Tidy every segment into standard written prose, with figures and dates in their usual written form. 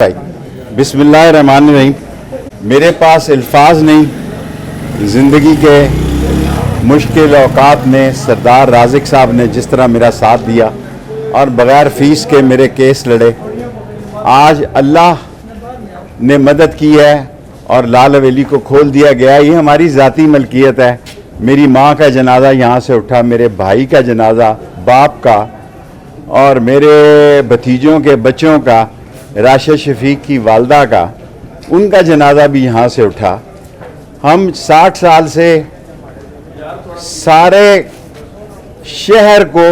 बिस्मिल्लाहिर्रहमानिर्रहीम। मेरे पास अल्फाज नहीं। ज़िंदगी के मुश्किल औकात में सरदार राज़िक साहब ने जिस तरह मेरा साथ दिया और बग़ैर फ़ीस के मेरे केस लड़े, आज अल्लाह ने मदद की है और लाल हवेली को खोल दिया गया। ये हमारी ज़ाती मलकियत है। मेरी माँ का जनाजा यहाँ से उठा, मेरे भाई का जनाजा, बाप का और मेरे भतीजों के बच्चों का, राशिद शफीक की वालदा का, उनका जनाजा भी यहाँ से उठा। हम 60 साल से सारे शहर को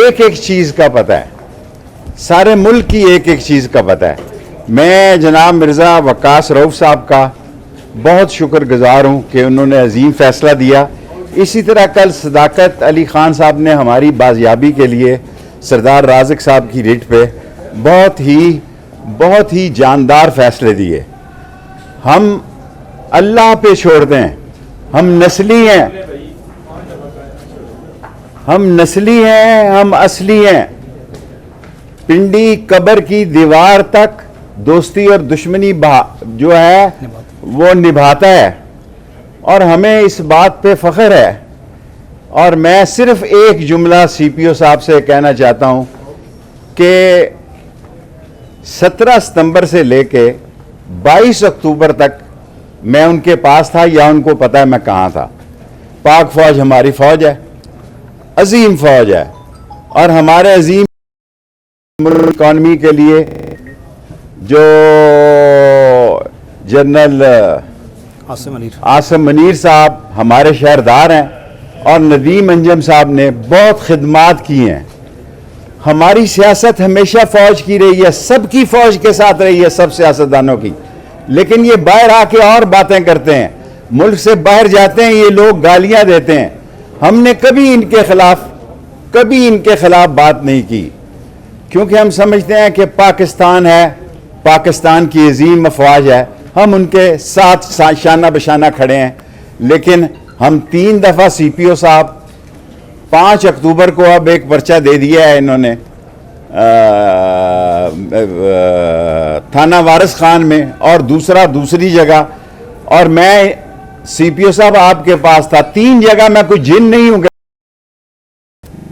एक एक चीज़ का पता है, सारे मुल्क की एक एक चीज़ का पता है। मैं जनाब मिर्ज़ा वक्कास रऊफ़ साहब का बहुत शुक्रगुज़ार हूँ कि उन्होंने अजीम फ़ैसला दिया। इसी तरह कल सदाकत अली ख़ान साहब ने हमारी बाजियाबी के लिए सरदार राज़िक साहब की रिट पे बहुत ही जानदार फ़ैसले दिए। हम अल्लाह पे छोड़ दें, हम नस्ली हैं, हम असली हैं। पिंडी कब्र की दीवार तक दोस्ती और दुश्मनी जो है वो निभाता है और हमें इस बात पे फ़ख्र है। और मैं सिर्फ एक जुमला सीपीओ साहब से कहना चाहता हूँ कि 17 सितंबर से लेके 22 अक्टूबर तक मैं उनके पास था, या उनको पता है मैं कहाँ था। पाक फ़ौज हमारी फ़ौज है, अजीम फ़ौज है, और हमारे अजीम इकॉनमी के लिए जो जनरल आसिम मनीर साहब हमारे शहरदार हैं और नदीम अंजम साहब ने बहुत खिदमात की हैं। हमारी सियासत हमेशा फ़ौज की रही है, सबकी फ़ौज के साथ रही है, सब सियासतदानों की। लेकिन ये बाहर आके और बातें करते हैं, मुल्क से बाहर जाते हैं, ये लोग गालियां देते हैं। हमने कभी इनके खिलाफ बात नहीं की, क्योंकि हम समझते हैं कि पाकिस्तान है, पाकिस्तान की अजीम अफवाज है, हम उनके साथ शाना बशाना खड़े हैं। लेकिन हम 3 दफ़ा सीपीओ साहब 5 अक्टूबर को अब एक पर्चा दे दिया है इन्होंने थाना वारिस खान में और दूसरी जगह। और मैं सीपीओ साहब आपके पास था, 3 जगह मैं कोई जिन नहीं हूं,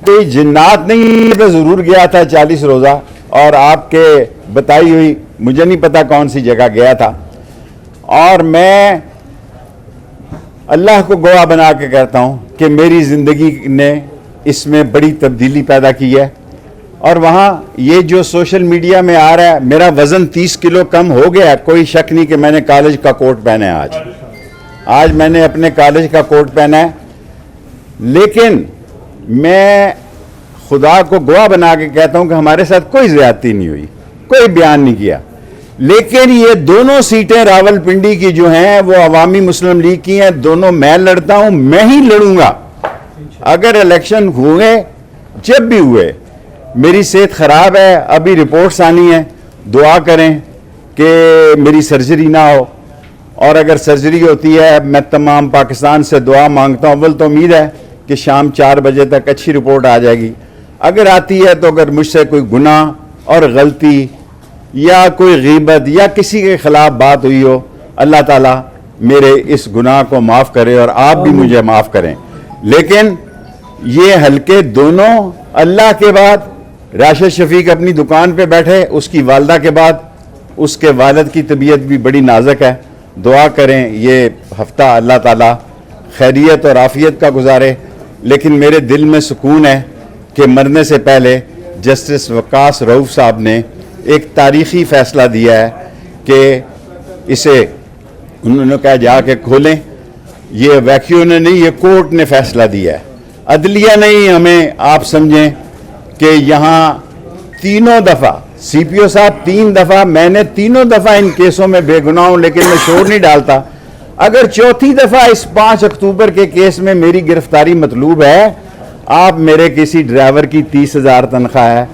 कोई जिन्नात नहीं, तो ज़रूर गया था 40 रोज़ा, और आपके बताई हुई मुझे नहीं पता कौन सी जगह गया था। और मैं अल्लाह को गवाह बना के कहता हूं कि मेरी ज़िंदगी ने इसमें बड़ी तब्दीली पैदा की है। और वहाँ ये जो सोशल मीडिया में आ रहा है, मेरा वज़न 30 किलो कम हो गया है, कोई शक नहीं कि मैंने कॉलेज का कोट पहना है। आज मैंने अपने कॉलेज का कोट पहना है। लेकिन मैं खुदा को गवाह बना के कहता हूँ कि हमारे साथ कोई ज़्यादती नहीं हुई, कोई बयान नहीं किया। लेकिन ये दोनों सीटें रावलपिंडी की जो हैं वो अवामी मुस्लिम लीग की हैं, दोनों मैं लड़ता हूँ, मैं ही लड़ूंगा। अगर इलेक्शन हुए, जब भी हुए, मेरी सेहत ख़राब है, अभी रिपोर्ट्स आनी है, दुआ करें कि मेरी सर्जरी ना हो, और अगर सर्जरी होती है मैं तमाम पाकिस्तान से दुआ मांगता हूँ। अव्वल तो उम्मीद है कि शाम 4 बजे तक अच्छी रिपोर्ट आ जाएगी। अगर आती है तो अगर मुझसे कोई गुनाह और गलती या कोई गीबत या किसी के ख़िलाफ़ बात हुई हो, अल्लाह ताला मेरे इस गुनाह को माफ़ करे और आप भी मुझे माफ़ करें। लेकिन ये हल्के दोनों, अल्लाह के बाद राशिद शफीक अपनी दुकान पे बैठे, उसकी वालदा के बाद उसके वालिद की तबीयत भी बड़ी नाजुक है। दुआ करें ये हफ्ता अल्लाह ताला खैरियत और आफियत का गुजारे। लेकिन मेरे दिल में सुकून है कि मरने से पहले जस्टिस वक्कास रऊफ़ साहब ने एक तारीख़ी फ़ैसला दिया है कि इसे उन्होंने कहा जाके खोलें। ये वैक्यू ने नहीं, ये कोर्ट ने फ़ैसला दिया है, अदलिया नहीं। हमें आप समझें कि यहाँ 3 दफ़ा सीपीओ साहब 3 दफ़ा, मैंने 3 दफ़ा इन केसों में बेगुनाह हूँ, लेकिन मैं शोर नहीं डालता। अगर 4थी दफ़ा इस 5 अक्टूबर के केस में मेरी गिरफ्तारी मतलूब है, आप मेरे किसी ड्राइवर की 30,000 तनख्वाह है,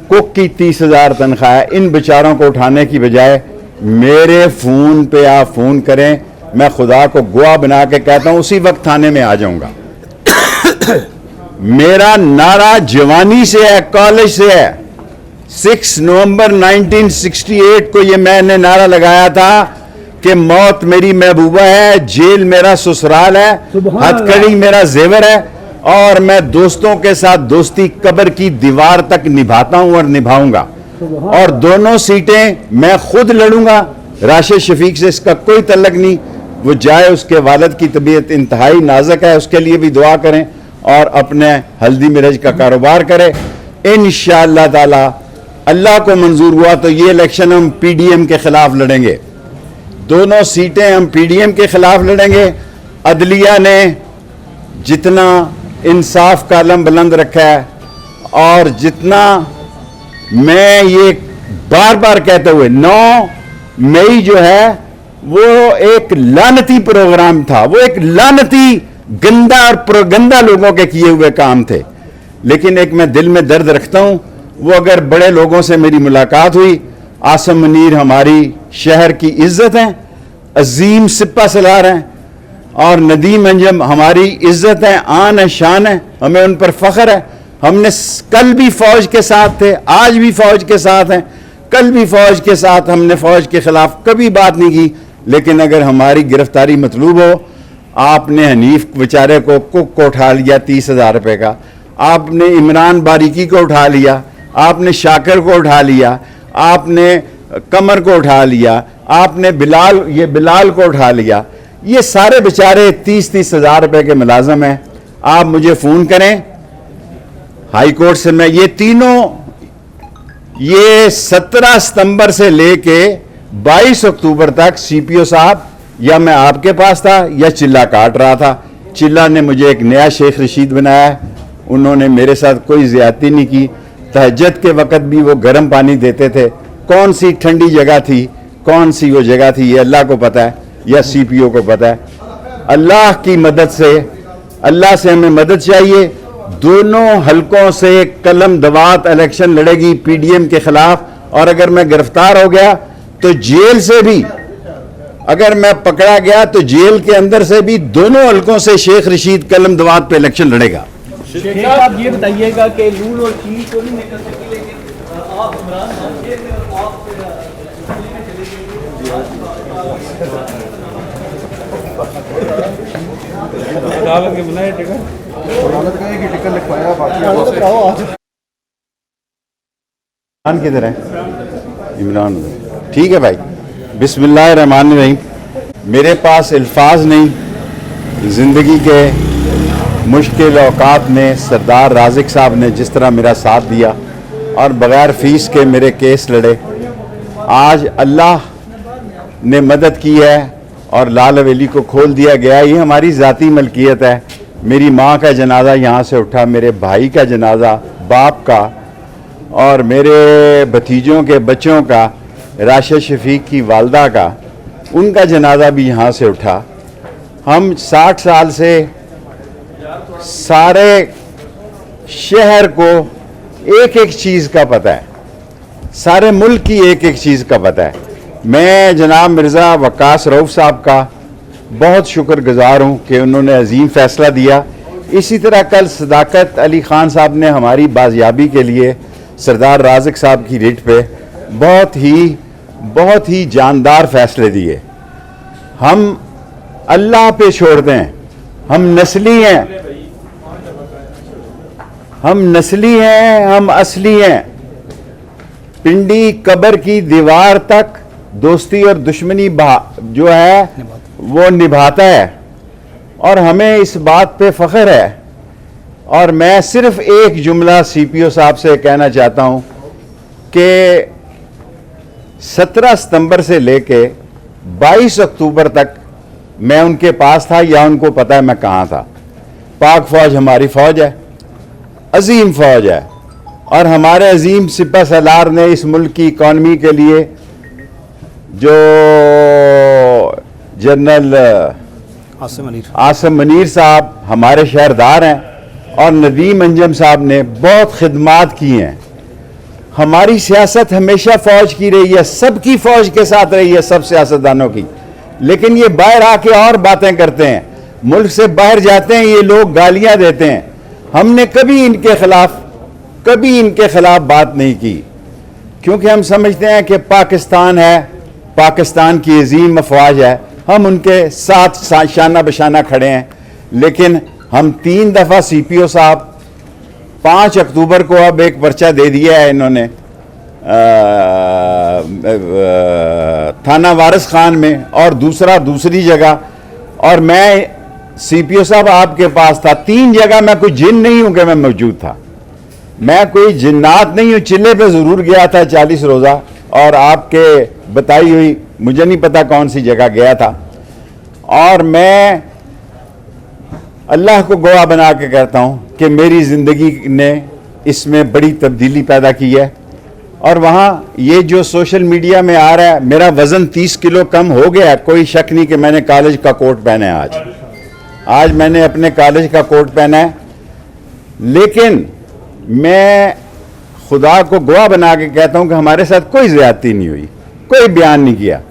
कुक की 30,000 तनख्वाह है, इन बेचारों को उठाने की बजाय मेरे फ़ोन पे आप फ़ोन करें, मैं खुदा को गवाह बना के कहता हूँ उसी वक्त थाने में आ जाऊँगा। मेरा नारा जवानी से है, कॉलेज से है, 6 نومبر 1968 کو یہ میں نے نعرہ لگایا تھا کہ موت میری محبوبہ ہے، جیل میرا سسرال ہے، ہتھکڑی میرا زیور ہے، اور میں دوستوں کے ساتھ دوستی قبر کی دیوار تک نبھاتا ہوں اور نبھاؤں گا، اور دونوں سیٹیں میں خود لڑوں گا۔ راشد شفیق سے اس کا کوئی تعلق نہیں، وہ جائے، اس کے والد کی طبیعت انتہائی نازک ہے، اس کے لیے بھی دعا کریں اور اپنے ہلدی مرج کا کاروبار کرے۔ انشاءاللہ تعالی اللہ کو منظور ہوا تو یہ الیکشن ہم پی ڈی ایم کے خلاف لڑیں گے، دونوں سیٹیں ہم پی ڈی ایم کے خلاف لڑیں گے۔ عدلیہ نے جتنا انصاف کا علم بلند رکھا ہے، اور جتنا میں یہ بار بار کہتے ہوئے 9 مئی جو ہے وہ ایک لعنتی پروگرام تھا، وہ ایک لعنتی گندا اور پروگندا لوگوں کے کیے ہوئے کام تھے، لیکن ایک میں دل میں درد رکھتا ہوں، وہ اگر بڑے لوگوں سے میری ملاقات ہوئی، عاصم منیر ہماری شہر کی عزت ہیں، عظیم سپہ سالار ہیں، اور ندیم انجم ہماری عزت ہیں، آن ہے، شان ہے، ہمیں ان پر فخر ہے۔ ہم نے کل بھی فوج کے ساتھ تھے، آج بھی فوج کے ساتھ ہیں، کل بھی فوج کے ساتھ، ہم نے فوج کے خلاف کبھی بات نہیں کی، لیکن اگر ہماری گرفتاری مطلوب ہو، آپ نے حنیف بیچارے کو کک کو اٹھا لیا 30,000 روپے کا، آپ نے عمران باریکی کو اٹھا لیا، آپ نے شاکر کو اٹھا لیا، آپ نے قمر کو اٹھا لیا، آپ نے بلال کو اٹھا لیا، یہ سارے بیچارے 30,000 روپے کے ملازم ہیں۔ آپ مجھے فون کریں ہائی کورٹ سے، میں یہ تینوں، یہ 17 ستمبر سے لے کے 22 اکتوبر تک سی پی او صاحب یا میں آپ کے پاس تھا یا چلہ کاٹ رہا تھا۔ چلہ نے مجھے ایک نیا شیخ رشید بنایا ہے، انہوں نے میرے ساتھ کوئی زیادتی نہیں کی، تہجد کے وقت بھی وہ گرم پانی دیتے تھے۔ کون سی ٹھنڈی جگہ تھی، کون سی وہ جگہ تھی، یہ اللہ کو پتہ ہے یا سی پی او کو پتہ ہے۔ اللہ کی مدد سے، اللہ سے ہمیں مدد چاہیے، دونوں حلقوں سے قلم دوات الیکشن لڑے گی پی ڈی ایم کے خلاف، اور اگر میں گرفتار ہو گیا تو جیل سے بھی، اگر میں پکڑا گیا تو جیل کے اندر سے بھی دونوں حلقوں سے شیخ رشید قلم دوات پہ الیکشن لڑے گا۔ شیخ صاحب یہ بتائیے گا کہ نون اور چین کو نہیں نکل سکی، لیکن آپ عمران خان کے آپ عدالت کے بنائے ٹکٹ لکھوایا، عمران کدھر ہے؟ عمران، ٹھیک ہے بھائی، بسم اللہ الرحمن الرحیم۔ میرے پاس الفاظ نہیں، زندگی کے مشکل اوقات میں سردار رازق صاحب نے جس طرح میرا ساتھ دیا اور بغیر فیس کے میرے کیس لڑے، آج اللہ نے مدد کی ہے اور لال حویلی کو کھول دیا گیا۔ یہ ہماری ذاتی ملکیت ہے۔ میری ماں کا جنازہ یہاں سے اٹھا، میرے بھائی کا جنازہ، باپ کا، اور میرے بھتیجوں کے بچوں کا، راشد شفیق کی والدہ کا، ان کا جنازہ بھی یہاں سے اٹھا۔ ہم 60 سال سے سارے شہر کو ایک ایک چیز کا پتہ ہے، سارے ملک کی ایک ایک چیز کا پتہ ہے۔ میں جناب مرزا وقاص رؤف صاحب کا بہت شکر گزار ہوں کہ انہوں نے عظیم فیصلہ دیا۔ اسی طرح کل صداقت علی خان صاحب نے ہماری بازیابی کے لیے سردار رازق صاحب کی ریٹ پہ بہت ہی جاندار فیصلے دیے۔ ہم اللہ پہ چھوڑ دیں، ہم نسلی ہیں، ہم اصلی ہیں۔ پنڈی قبر کی دیوار تک دوستی اور دشمنی جو ہے وہ نبھاتا ہے، اور ہمیں اس بات پہ فخر ہے۔ اور میں صرف ایک جملہ سی پی او صاحب سے کہنا چاہتا ہوں کہ 17 ستمبر سے لے کے 22 اکتوبر تک میں ان کے پاس تھا، یا ان کو پتہ ہے میں کہاں تھا۔ پاک فوج ہماری فوج ہے، عظیم فوج ہے، اور ہمارے عظیم سپہ سالار نے اس ملک کی اکانومی کے لیے، جو جنرل عاصم منیر صاحب ہمارے شہردار ہیں، اور ندیم انجم صاحب نے بہت خدمات کی ہیں۔ ہماری سیاست ہمیشہ فوج کی رہی ہے، سب کی فوج کے ساتھ رہی ہے، سب سیاستدانوں کی، لیکن یہ باہر آ کے اور باتیں کرتے ہیں، ملک سے باہر جاتے ہیں، یہ لوگ گالیاں دیتے ہیں۔ ہم نے کبھی ان کے خلاف بات نہیں کی۔ क्योंकि हम समझते हैं कि पाकिस्तान है, पाकिस्तान की अजीम अफवाज है, हम उनके साथ शाना बशाना खड़े हैं। लेकिन हम 3 दफ़ा CPO साहब 5 अक्टूबर को अब एक पर्चा दे दिया है इन्होंने थाना वारिस खान में और दूसरा दूसरी जगह, और मैं CPO साहब आपके पास था। 3 जगह मैं कोई जिन नहीं हूं कि मैं मौजूद था, मैं कोई जिन्नात नहीं हूं। चिल्ले पे ज़रूर गया था 40 रोज़ा, और आपके बताई हुई मुझे नहीं पता कौन सी जगह गया था। और मैं अल्लाह को गवाह बना के कहता हूं कि मेरी ज़िंदगी ने इसमें बड़ी तब्दीली पैदा की है। और वहाँ ये जो सोशल मीडिया में आ रहा है, मेरा वज़न 30 किलो कम हो गया, कोई शक नहीं कि मैंने कॉलेज का कोट पहना है। आज मैंने अपने कॉलेज का कोट पहना है, लेकिन मैं खुदा को गवाह बना के कहता हूं कि हमारे साथ कोई ज़्यादती नहीं हुई, कोई बयान नहीं किया।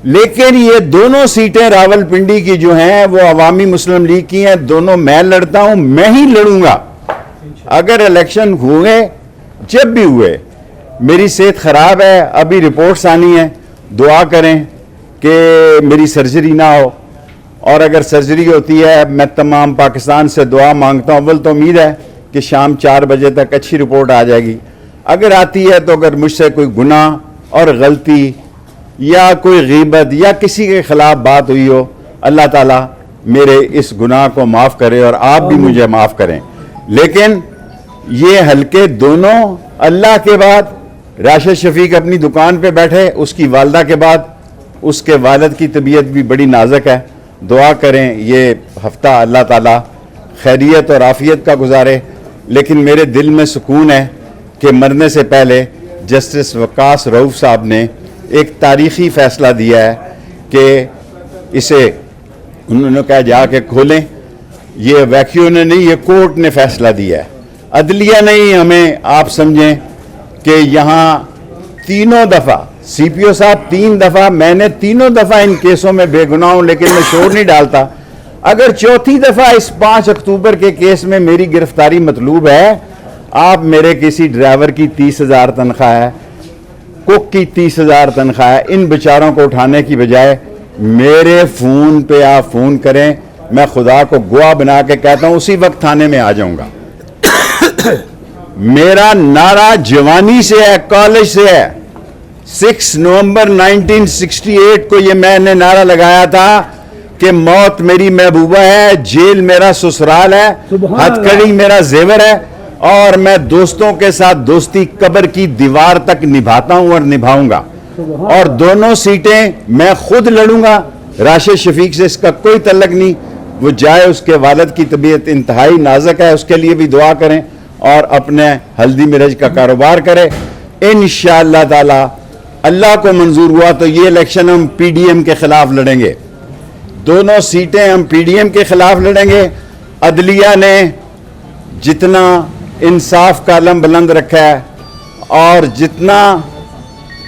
लेकिन ये दोनों सीटें रावलपिंडी की जो हैं वो अवामी मुस्लिम लीग की हैं, दोनों मैं लड़ता हूं, मैं ही लड़ूंगा। अगर इलेक्शन हुए, जब भी हुए, मेरी सेहत ख़राब है, अभी रिपोर्ट्स आनी है, दुआ करें कि मेरी सर्जरी ना हो, और अगर सर्जरी होती है मैं तमाम पाकिस्तान से दुआ मांगता हूँ। अव्वल तो उम्मीद है कि शाम 4 बजे तक अच्छी रिपोर्ट आ जाएगी। अगर आती है तो अगर मुझसे कोई गुनाह और गलती या कोई गीबत या किसी के ख़िलाफ़ बात हुई हो, अल्लाह ताला मेरे इस गुनाह को माफ़ करे और आप भी मुझे माफ़ करें। लेकिन ये हल्के दोनों, अल्लाह के बाद राशिद शफीक अपनी दुकान पे बैठे, उसकी वालदा के बाद उसके वालिद की तबीयत भी बड़ी नाजुक है। दुआ करें ये हफ्ता अल्लाह ताला खैरियत और आफियत का गुजारे। लेकिन मेरे दिल में सुकून है कि मरने से पहले जस्टिस वकास रऊफ साहब ने एक तारीख़ी फ़ैसला दिया है कि इसे उन्होंने कहा जाके खोलें। ये वैक्यू ने नहीं, ये कोर्ट ने फ़ैसला दिया है, अदलिया नहीं। हमें आप समझें कि यहाँ 3 दफ़ा CPO साहब 3 दफ़ा, मैंने 3 दफ़ा इन केसों में बेगुनाह हूँ, लेकिन मैं शोर नहीं डालता। अगर 4थी दफ़ा इस 5 अक्टूबर के केस में मेरी गिरफ्तारी मतलूब है, आप मेरे किसी ड्राइवर की 30,000 तनख्वाह है, कुक की 30,000 तनख्वाह है, इन बेचारों को उठाने की बजाय मेरे फ़ोन पे आप फ़ोन करें, मैं खुदा को गवाह बना के कहता हूँ उसी वक्त थाने में आ जाऊँगा। मेरा नारा जवानी से है, कॉलेज से है। 6 नवंबर 1968 को ये मैंने नारा लगाया था कि मौत मेरी महबूबा है, जेल मेरा ससुराल है, हथकड़ी मेरा जेवर है, और मैं दोस्तों के साथ दोस्ती कब्र की दीवार तक निभाता हूं और निभाऊंगा। और दोनों सीटें मैं खुद लड़ूंगा। राशिद शफीक से इसका कोई तल्लक नहीं, वो जाए, उसके वालिद की तबीयत इंतहाई नाजुक है, उसके लिए भी दुआ करें और अपने हल्दी मिर्च का कारोबार करें। इंशाअल्लाह ताला अल्लाह को मंजूर हुआ तो ये इलेक्शन हम PDM के खिलाफ लड़ेंगे, दोनों सीटें हम PDM के खिलाफ लड़ेंगे। अदलिया ने जितना इंसाफ का अलम बुलंद रखा है, और जितना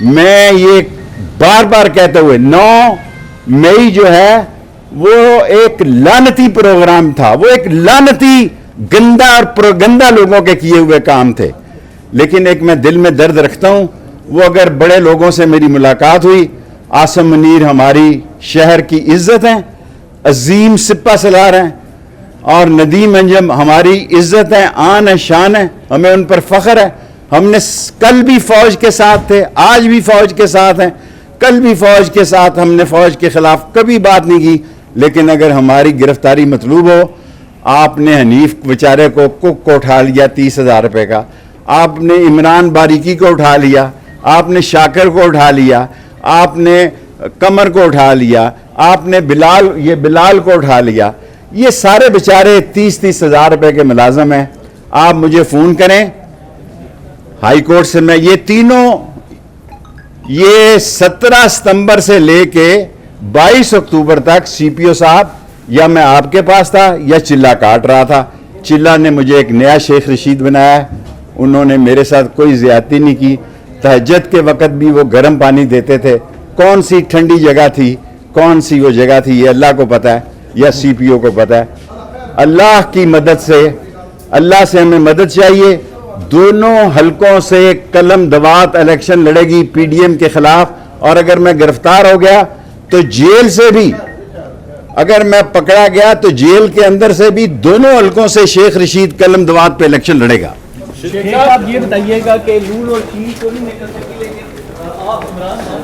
मैं ये बार बार कहते हुए 9 मई जो है वो एक लानती प्रोग्राम था, वो एक लानती गंदा और प्रोगंदा लोगों के किए हुए काम थे। लेकिन एक मैं दिल में दर्द रखता हूं, वो अगर बड़े लोगों से मेरी मुलाकात हुई, आसम मुनीर हमारी शहर की इज्जत हैं, अजीम सिपा सलार हैं, और नदीम अंजम हमारी इज्जत है, आन है, शान है, हमें उन पर फख्र है। हमने कल भी फौज के साथ थे, आज भी फौज के साथ हैं, कल भी फौज के साथ, हमने फौज के खिलाफ कभी बात नहीं की। लेकिन अगर हमारी गिरफ्तारी मतलूब हो, आपने हनीफ बेचारे को, कुक को उठा लिया 30,000 रुपये का, आपने इमरान बारीकी को उठा लिया, आपने शाकिर को उठा लिया, आपने कमर को उठा लिया, आपने बिलाल को उठा लिया। ये सारे बेचारे 30,000 रुपये के मुलाजम हैं। आप मुझे फ़ोन करें हाई कोर्ट से, मैं ये तीनों, ये 17 सितंबर से लेके 22 अक्टूबर तक CPO साहब, या मैं आपके पास था या चिल्ला काट रहा था। चिल्ला ने मुझे एक नया शेख रशीद बनाया है, उन्होंने मेरे साथ कोई ज़्यादती नहीं की। तहज्जुद के वक़्त भी वो गर्म पानी देते थे। कौन सी ठंडी जगह थी, कौन सी वो जगह थी, ये अल्लाह को पता है या CPO को पता है। अल्लाह की मदद से, अल्लाह से हमें मदद चाहिए। دونوں حلقوں سے قلم دوات الیکشن لڑے گی پی ڈی ایم کے خلاف، اور اگر میں گرفتار ہو گیا تو جیل سے بھی، اگر میں پکڑا گیا تو جیل کے اندر سے بھی دونوں حلقوں سے شیخ رشید قلم دوات پہ الیکشن لڑے گا۔ شیخ صاحب یہ بتائیے گا کہ نون اور چیز تو نہیں نکل سکی، لیکن آپ عمران خان